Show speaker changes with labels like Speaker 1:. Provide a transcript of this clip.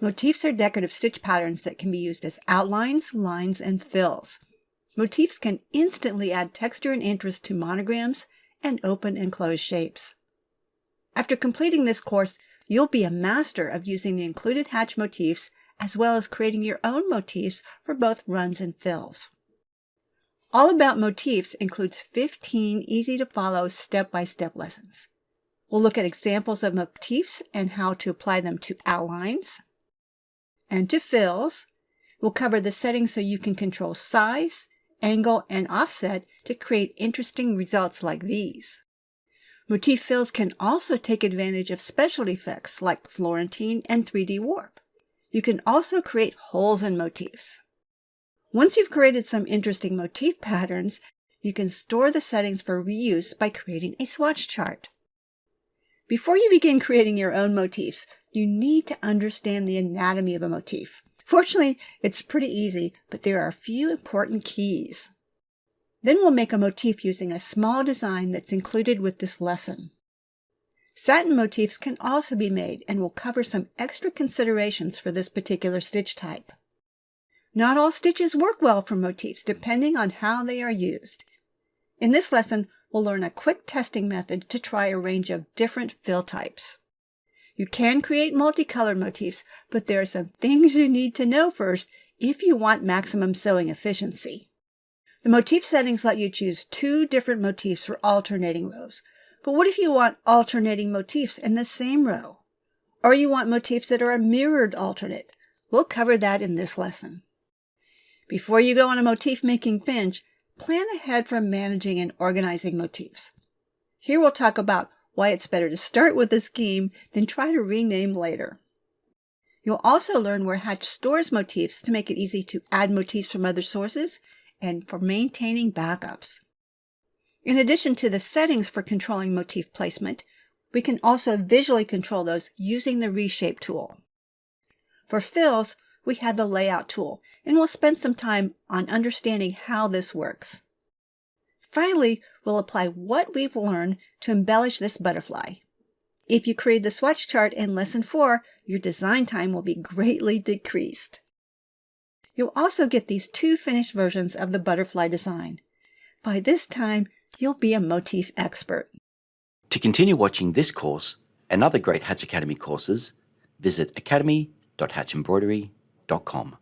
Speaker 1: Motifs are decorative stitch patterns that can be used as outlines, lines, and fills. Motifs can instantly add texture and interest to monograms and open and close shapes. After completing this course, you'll be a master of using the included Hatch motifs as well as creating your own motifs for both runs and fills. All About Motifs includes 15 easy-to-follow step-by-step lessons. We'll look at examples of motifs and how to apply them to outlines and to fills. We'll cover the settings so you can control size, angle, and offset to create interesting results like these. Motif fills can also take advantage of special effects like Florentine and 3D warp. You can also create holes in motifs. Once you've created some interesting motif patterns, you can store the settings for reuse by creating a swatch chart. Before you begin creating your own motifs, you need to understand the anatomy of a motif. Fortunately, it's pretty easy, but there are a few important keys. Then we'll make a motif using a small design that's included with this lesson. Satin motifs can also be made, and we'll cover some extra considerations for this particular stitch type. Not all stitches work well for motifs, depending on how they are used. In this lesson, we'll learn a quick testing method to try a range of different fill types. You can create multicolored motifs, but there are some things you need to know first if you want maximum sewing efficiency. The motif settings let you choose 2 different motifs for alternating rows. But what if you want alternating motifs in the same row? Or you want motifs that are a mirrored alternate? We'll cover that in this lesson. Before you go on a motif-making binge, plan ahead for managing and organizing motifs. Here we'll talk about why it's better to start with a scheme than try to rename later. You'll also learn where Hatch stores motifs to make it easy to add motifs from other sources and for maintaining backups. In addition to the settings for controlling motif placement, we can also visually control those using the Reshape tool. For fills, we have the Layout tool, and we'll spend some time on understanding how this works. Finally, we'll apply what we've learned to embellish this butterfly. If you create the swatch chart in Lesson 4, your design time will be greatly decreased. You'll also get these 2 finished versions of the butterfly design. By this time, you'll be a motif expert.
Speaker 2: To continue watching this course and other great Hatch Academy courses, visit academy.hatchembroidery.com.